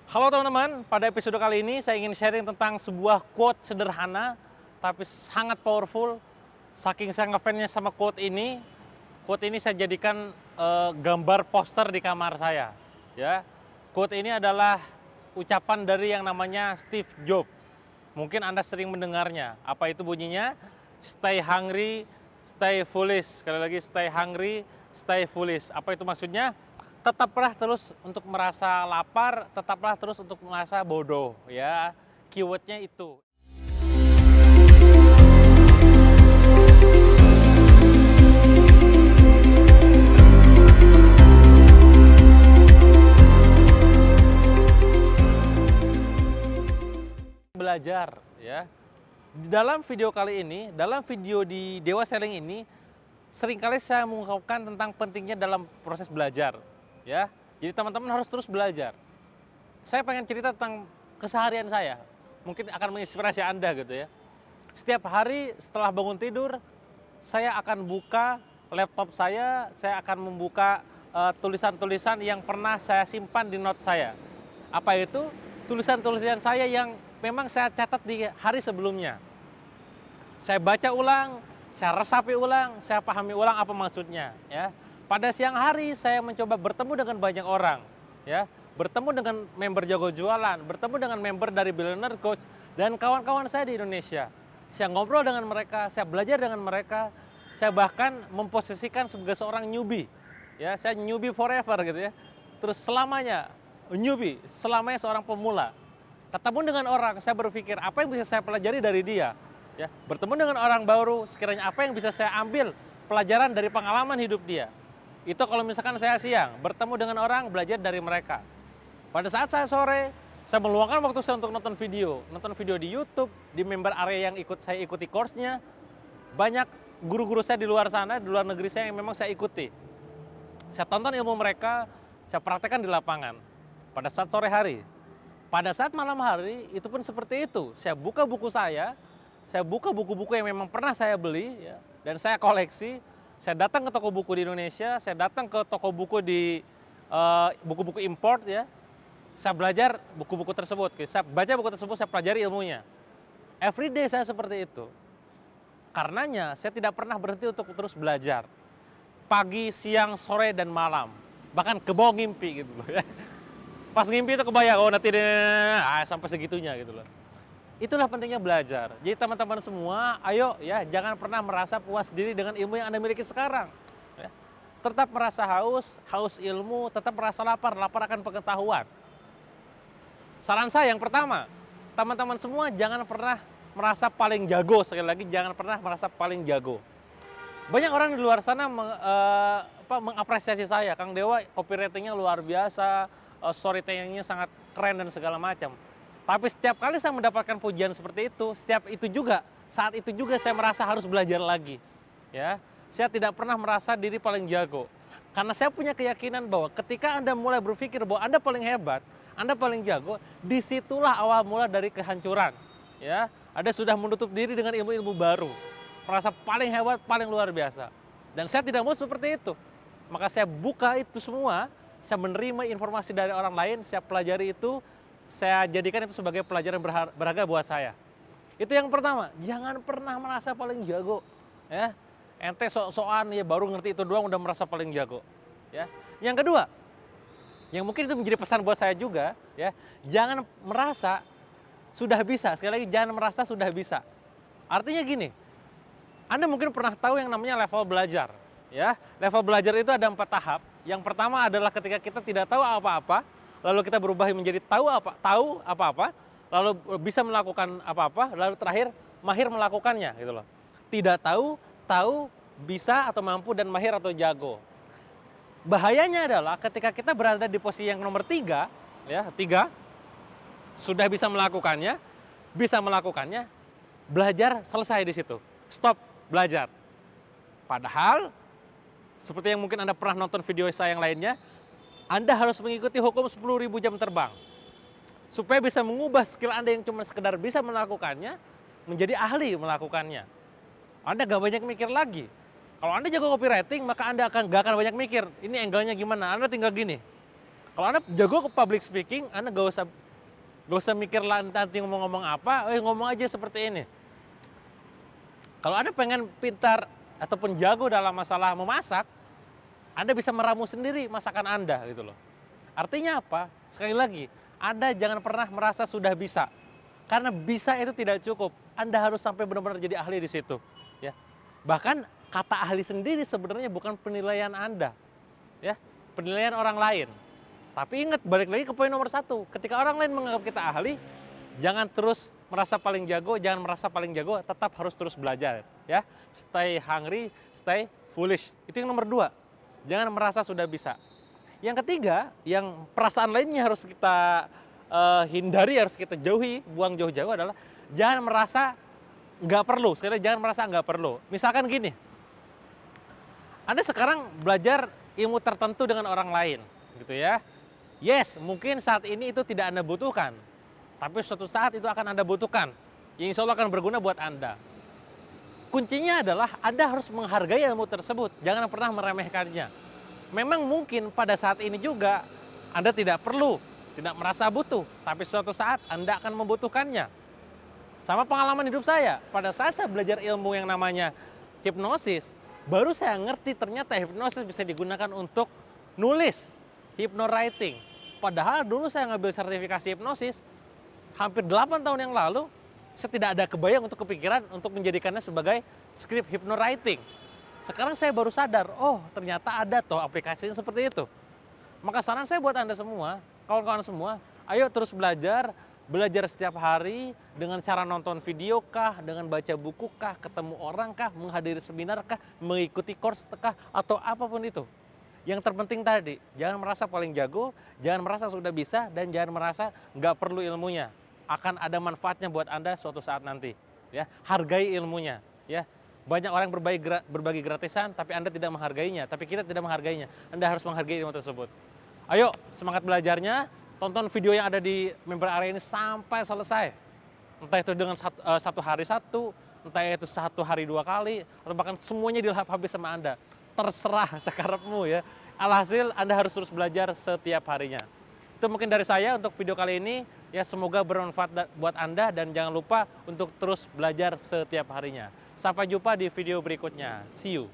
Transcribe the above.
Halo teman-teman, pada episode kali ini saya ingin sharing tentang sebuah quote sederhana tapi sangat powerful. Saking saya ngefansnya sama quote ini saya jadikan gambar poster di kamar saya. Ya, quote ini adalah ucapan dari yang namanya Steve Jobs. Mungkin Anda sering mendengarnya. Apa itu bunyinya? Stay hungry, stay foolish. Sekali lagi, stay hungry, stay foolish. Apa itu maksudnya? Tetaplah terus untuk merasa lapar, tetaplah terus untuk merasa bodoh, ya. Keywordnya itu. Belajar, ya. Dalam video kali ini, dalam video di Dewa Selling ini, seringkali saya mengungkapkan tentang pentingnya dalam proses belajar, ya. Jadi teman-teman harus terus belajar. Saya pengen cerita tentang keseharian saya, mungkin akan menginspirasi Anda gitu ya. Setiap hari setelah bangun tidur, saya akan buka laptop saya akan membuka tulisan-tulisan yang pernah saya simpan di note saya. Apa itu? Tulisan-tulisan saya yang memang saya catat di hari sebelumnya. Saya baca ulang, saya resapi ulang, saya pahami ulang apa maksudnya, ya. Pada siang hari saya mencoba bertemu dengan banyak orang, ya. Bertemu dengan member jago jualan, bertemu dengan member dari Billionaire Coach dan kawan-kawan saya di Indonesia. Saya ngobrol dengan mereka, saya belajar dengan mereka, saya bahkan memposisikan sebagai seorang newbie. Ya, saya newbie forever gitu ya. Terus selamanya newbie, selamanya seorang pemula. Ketemu dengan orang, saya berpikir apa yang bisa saya pelajari dari dia. Ya, bertemu dengan orang baru, sekiranya apa yang bisa saya ambil pelajaran dari pengalaman hidup dia. Itu kalau misalkan saya siang, bertemu dengan orang, belajar dari mereka. Pada saat saya sore, saya meluangkan waktu saya untuk nonton video di YouTube, di member area yang saya ikuti course-nya. Banyak guru-guru saya di luar sana, di luar negeri saya yang memang saya ikuti. Saya tonton ilmu mereka, saya praktekkan di lapangan. Pada saat sore hari, pada saat malam hari, itu pun seperti itu. Saya buka buku saya buka buku-buku yang memang pernah saya beli, ya, dan saya koleksi. Saya datang ke toko buku di Indonesia, saya datang ke toko buku di buku-buku import, ya. Saya belajar buku-buku tersebut, saya baca buku tersebut, saya pelajari ilmunya. Everyday saya seperti itu. Karenanya saya tidak pernah berhenti untuk terus belajar. Pagi, siang, sore, dan malam. Bahkan ke bawah ngimpi gitu loh ya. Pas ngimpi itu kebayang, oh nanti sampai segitunya gitu loh. Itulah pentingnya belajar. Jadi teman-teman semua, ayo ya, jangan pernah merasa puas diri dengan ilmu yang Anda miliki sekarang. Ya. Tetap merasa haus ilmu, tetap merasa lapar akan pengetahuan. Saran saya yang pertama, teman-teman semua jangan pernah merasa paling jago. Sekali lagi, jangan pernah merasa paling jago. Banyak orang di luar sana mengapresiasi saya. Kang Dewa copywriting-nya luar biasa, storytelling-nya sangat keren dan segala macam. Tapi setiap kali saya mendapatkan pujian seperti itu, saat itu juga saya merasa harus belajar lagi. Ya, saya tidak pernah merasa diri paling jago. Karena saya punya keyakinan bahwa ketika Anda mulai berpikir bahwa Anda paling hebat, Anda paling jago, disitulah awal mula dari kehancuran. Ya, Anda sudah menutup diri dengan ilmu-ilmu baru, merasa paling hebat, paling luar biasa. Dan saya tidak mau seperti itu. Maka saya buka itu semua, saya menerima informasi dari orang lain, saya pelajari itu, saya jadikan itu sebagai pelajaran berharga buat saya. Itu yang pertama, jangan pernah merasa paling jago. Ya, ente sok-sokan ya baru ngerti itu doang udah merasa paling jago. Ya, yang kedua, yang mungkin itu menjadi pesan buat saya juga, ya, jangan merasa sudah bisa. Sekali lagi, jangan merasa sudah bisa. Artinya gini, Anda mungkin pernah tahu yang namanya level belajar, ya. Level belajar itu ada 4 tahap. Yang pertama adalah ketika kita tidak tahu apa-apa, lalu kita berubah menjadi tahu apa-apa, lalu bisa melakukan apa-apa, lalu terakhir mahir melakukannya, gitu loh. Tidak tahu, tahu, bisa atau mampu, dan mahir atau jago. Bahayanya adalah ketika kita berada di posisi yang nomor 3, ya, 3, sudah bisa melakukannya, belajar selesai di situ. Stop belajar. Padahal, seperti yang mungkin Anda pernah nonton video saya yang lainnya, Anda harus mengikuti hukum 10.000 jam terbang. Supaya bisa mengubah skill Anda yang cuma sekedar bisa melakukannya, menjadi ahli melakukannya. Anda gak banyak mikir lagi. Kalau Anda jago copywriting, maka Anda gak akan banyak mikir, ini angle-nya gimana, Anda tinggal gini. Kalau Anda jago ke public speaking, Anda gak usah mikir lah nanti ngomong-ngomong apa, ngomong aja seperti ini. Kalau Anda pengen pintar ataupun jago dalam masalah memasak, Anda bisa meramu sendiri masakan Anda gitu loh. Artinya apa? Sekali lagi, Anda jangan pernah merasa sudah bisa. Karena bisa itu tidak cukup. Anda harus sampai benar-benar jadi ahli di situ, ya. Bahkan kata ahli sendiri sebenarnya bukan penilaian Anda, ya. Penilaian orang lain. Tapi ingat, balik lagi ke poin nomor 1. Ketika orang lain menganggap kita ahli, jangan terus merasa paling jago, jangan merasa paling jago, tetap harus terus belajar, ya. Stay hungry, stay foolish. Itu yang nomor 2. Jangan merasa sudah bisa. Yang ketiga, yang perasaan lainnya harus kita hindari, harus kita jauhi, buang jauh-jauh adalah jangan merasa nggak perlu. Sekali lagi, jangan merasa nggak perlu. Misalkan gini, Anda sekarang belajar ilmu tertentu dengan orang lain, gitu ya. Yes, mungkin saat ini itu tidak Anda butuhkan, tapi suatu saat itu akan Anda butuhkan, yang insya Allah akan berguna buat Anda. Kuncinya adalah Anda harus menghargai ilmu tersebut, jangan pernah meremehkannya. Memang mungkin pada saat ini juga Anda tidak merasa butuh, tapi suatu saat Anda akan membutuhkannya. Sama pengalaman hidup saya, pada saat saya belajar ilmu yang namanya hipnosis, baru saya ngerti ternyata hipnosis bisa digunakan untuk nulis, hypnowriting. Padahal dulu saya ngambil sertifikasi hipnosis, hampir 8 tahun yang lalu, saya tidak ada kebayang untuk kepikiran untuk menjadikannya sebagai skrip hypnowriting. Sekarang saya baru sadar, oh ternyata ada toh aplikasinya seperti itu. Maka saran saya buat Anda semua, kawan-kawan semua, ayo terus belajar setiap hari dengan cara nonton video kah, dengan baca buku kah, ketemu orang kah, menghadiri seminar kah, mengikuti course kah, atau apapun itu. Yang terpenting tadi, jangan merasa paling jago, jangan merasa sudah bisa, dan jangan merasa nggak perlu ilmunya. Akan ada manfaatnya buat Anda suatu saat nanti. Ya, hargai ilmunya. Ya, banyak orang berbagi gratisan, tapi Anda tidak menghargainya, tapi kita tidak menghargainya. Anda harus menghargai ilmu tersebut. Ayo, semangat belajarnya, tonton video yang ada di member area ini sampai selesai. Entah itu dengan satu hari satu, entah itu 1 hari 2 kali, atau bahkan semuanya dilahap habis sama Anda. Terserah sekarepmu ya. Alhasil Anda harus terus belajar setiap harinya. Itu mungkin dari saya untuk video kali ini. Ya, semoga bermanfaat buat Anda dan jangan lupa untuk terus belajar setiap harinya. Sampai jumpa di video berikutnya. See you.